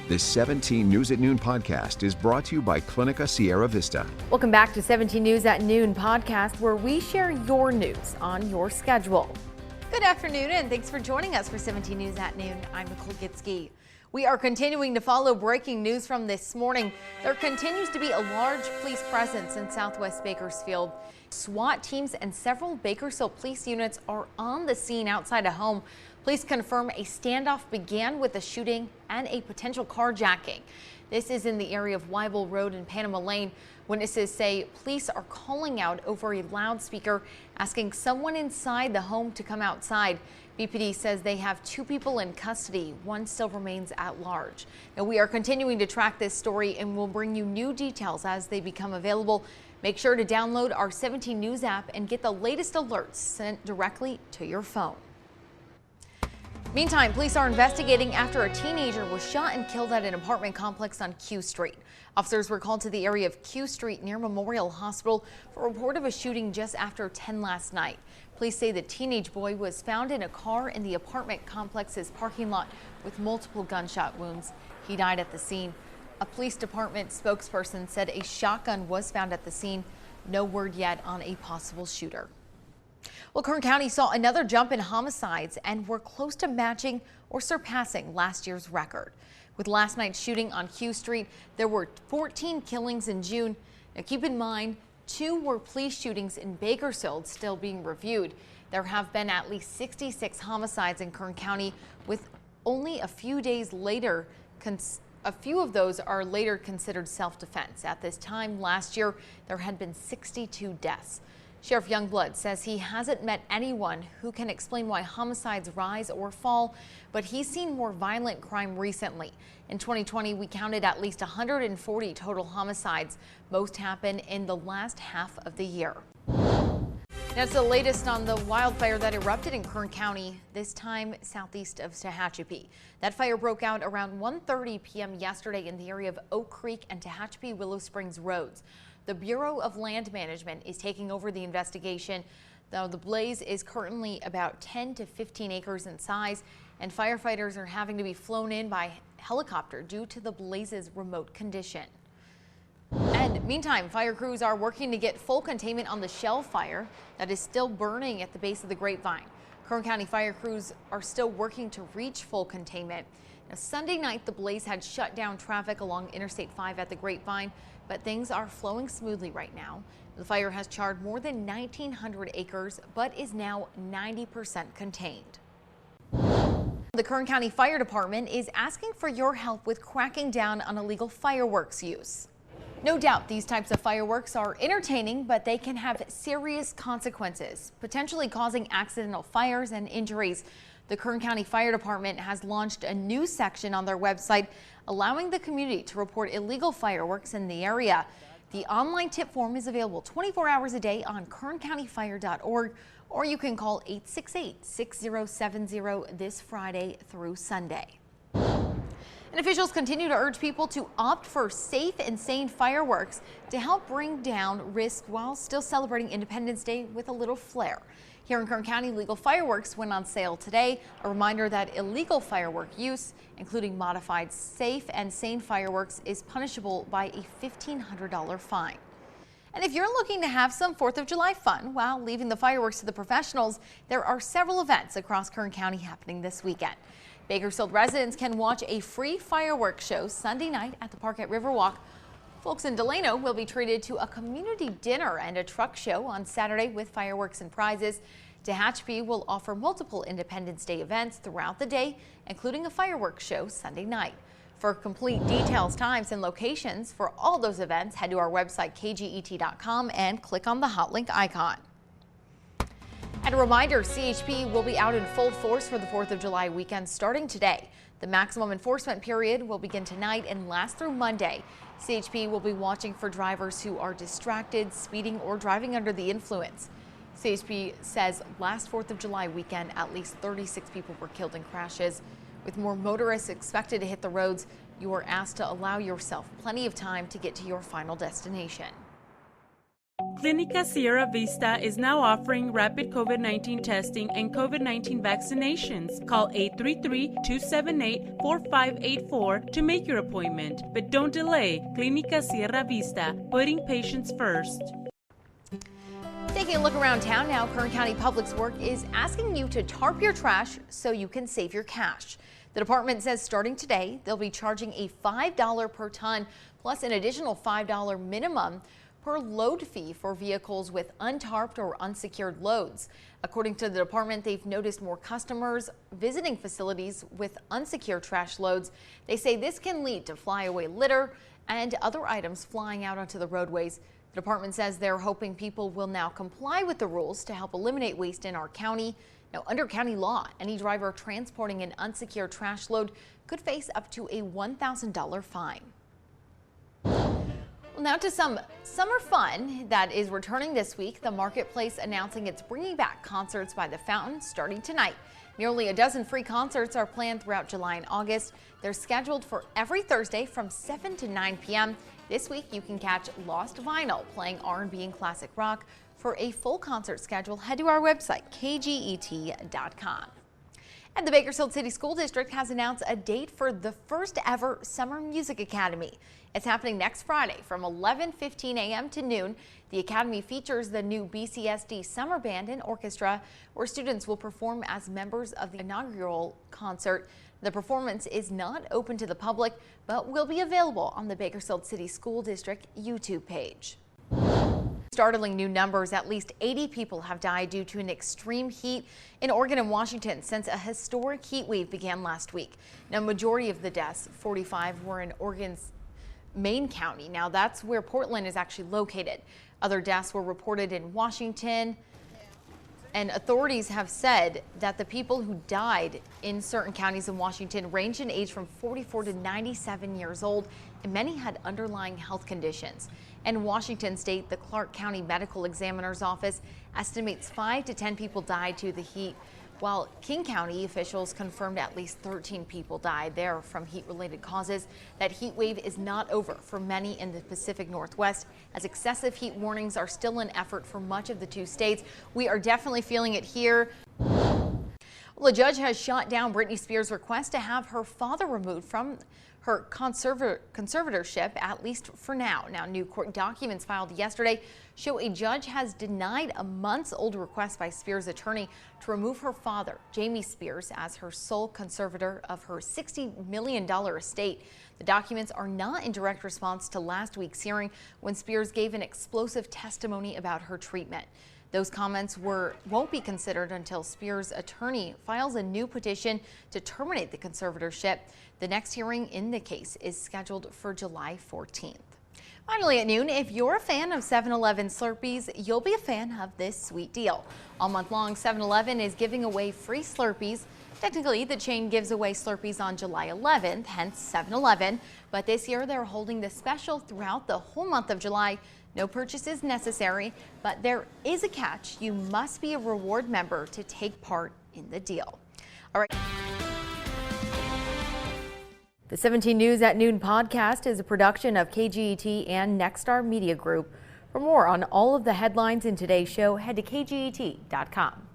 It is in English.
This 17 News at Noon podcast is brought to you by Clinica Sierra Vista. Welcome back to 17 News at Noon podcast, where we share your news on your schedule. Good afternoon, and thanks for joining us for 17 News at Noon. I'm Nicole Gitsky. We are continuing to follow breaking news from this morning. There continues to be a large police presence in Southwest Bakersfield. SWAT teams and several Bakersfield police units are on the scene outside a home. Police confirm a standoff began with a shooting and a potential carjacking. This is in the area of Weibel Road and Panama Lane. Witnesses say police are calling out over a loudspeaker, asking someone inside the home to come outside. BPD says they have 2 people in custody. 1 still remains at large. Now, we are continuing to track this story and will bring you new details as they become available. Make sure to download our 17 News app and get the latest alerts sent directly to your phone. Meantime, police are investigating after a teenager was shot and killed at an apartment complex on Q Street. Officers were called to the area of Q Street near Memorial Hospital for a report of a shooting just after 10 last night. Police say the teenage boy was found in a car in the apartment complex's parking lot with multiple gunshot wounds. He died at the scene. A police department spokesperson said a shotgun was found at the scene. No word yet on a possible shooter. Well, Kern County saw another jump in homicides and were close to matching or surpassing last year's record. With last night's shooting on Q Street, there were 14 killings in June. Now, keep in mind, 2 were police shootings in Bakersfield still being reviewed. There have been at least 66 homicides in Kern County, with only a few days later, a few of those are later considered self-defense. At this time last year, there had been 62 deaths. Sheriff Youngblood says he hasn't met anyone who can explain why homicides rise or fall, but he's seen more violent crime recently. In 2020, we counted at least 140 total homicides. Most happened in the last half of the year. That's the latest on the wildfire that erupted in Kern County, this time southeast of Tehachapi. That fire broke out around 1:30 p.m. yesterday in the area of Oak Creek and Tehachapi Willow Springs roads. The Bureau of Land Management is taking over the investigation, though the blaze is currently about 10 to 15 acres in size, and firefighters are having to be flown in by helicopter due to the blaze's remote condition. And meantime, fire crews are working to get full containment on the shell fire that is still burning at the base of the Grapevine. Kern County fire crews are still working to reach full containment. Now, Sunday night, the blaze had shut down traffic along Interstate 5 at the Grapevine, but things are flowing smoothly right now. The fire has charred more than 1,900 acres, but is now 90% contained. The Kern County Fire Department is asking for your help with cracking down on illegal fireworks use. No doubt these types of fireworks are entertaining, but they can have serious consequences, potentially causing accidental fires and injuries. The Kern County Fire Department has launched a new section on their website allowing the community to report illegal fireworks in the area. The online tip form is available 24 hours a day on kerncountyfire.org, or you can call 868-6070 this Friday through Sunday. And officials continue to urge people to opt for safe and sane fireworks to help bring down risk while still celebrating Independence Day with a little flair. Here in Kern County, legal fireworks went on sale today. A reminder that illegal firework use, including modified safe and sane fireworks, is punishable by a $1,500 fine. And if you're looking to have some 4th of July fun while leaving the fireworks to the professionals, there are several events across Kern County happening this weekend. Bakersfield residents can watch a free fireworks show Sunday night at the park at Riverwalk. Folks in Delano will be treated to a community dinner and a truck show on Saturday with fireworks and prizes. Tehachapi will offer multiple Independence Day events throughout the day, including a fireworks show Sunday night. For complete details, times, and locations for all those events, head to our website kget.com and click on the hot link icon. And a reminder, CHP will be out in full force for the 4th of July weekend starting today. The maximum enforcement period will begin tonight and last through Monday. CHP will be watching for drivers who are distracted, speeding, or driving under the influence. CHP says last 4th of July weekend, at least 36 people were killed in crashes. With more motorists expected to hit the roads, you are asked to allow yourself plenty of time to get to your final destination. Clinica Sierra Vista is now offering rapid COVID-19 testing and COVID-19 vaccinations. Call 833-278-4584 to make your appointment. But don't delay. Clinica Sierra Vista, putting patients first. Taking a look around town now, Kern County Public Works is asking you to tarp your trash so you can save your cash. The department says starting today, they'll be charging a $5 per ton plus an additional $5 minimum per load fee for vehicles with untarped or unsecured loads. According to the department, they've noticed more customers visiting facilities with unsecured trash loads. They say this can lead to flyaway litter and other items flying out onto the roadways. The department says they're hoping people will now comply with the rules to help eliminate waste in our county. Now, under county law, any driver transporting an unsecured trash load could face up to a $1,000 fine. Well, now to some summer fun that is returning this week. The Marketplace announcing it's bringing back concerts by the fountain starting tonight. Nearly a dozen free concerts are planned throughout July and August. They're scheduled for every Thursday from 7 to 9 p.m. This week, you can catch Lost Vinyl playing R&B and classic rock. For a full concert schedule, head to our website, kget.com. And the Bakersfield City School District has announced a date for the first ever Summer Music Academy. It's happening next Friday from 11:15 a.m. to noon. The Academy features the new BCSD Summer Band and Orchestra, where students will perform as members of the inaugural concert. The performance is not open to the public, but will be available on the Bakersfield City School District YouTube page. Startling new numbers. At least 80 people have died due to an extreme heat in Oregon and Washington since a historic heat wave began last week. Now, majority of the deaths, 45, were in Oregon's Main County. Now, that's where Portland is actually located. Other deaths were reported in Washington, and authorities have said that the people who died in certain counties in Washington ranged in age from 44 to 97 years old, and many had underlying health conditions. In Washington state, the Clark County Medical Examiner's Office estimates 5 to 10 people died due to the heat, while King County officials confirmed at least 13 people died there from heat-related causes. That heat wave is not over for many in the Pacific Northwest, as excessive heat warnings are still in effort for much of the two states. We are definitely feeling it here. Well, a judge has shot down Britney Spears' request to have her father removed from her conservatorship, at least for now. Now, new court documents filed yesterday show a judge has denied a months-old request by Spears' attorney to remove her father, Jamie Spears, as her sole conservator of her $60 million estate. The documents are not in direct response to last week's hearing when Spears gave an explosive testimony about her treatment. Those comments won't be considered until Spears' attorney files a new petition to terminate the conservatorship. The next hearing in the case is scheduled for July 14th. Finally at noon, if you're a fan of 7-Eleven Slurpees, you'll be a fan of this sweet deal. All month long, 7-Eleven is giving away free Slurpees. Technically, the chain gives away Slurpees on July 11th, hence 7-Eleven. But this year, they're holding the special throughout the whole month of July. No purchase is necessary, but there is a catch. You must be a reward member to take part in the deal. All right. The 17 News at Noon podcast is a production of KGET and Nexstar Media Group. For more on all of the headlines in today's show, head to kget.com.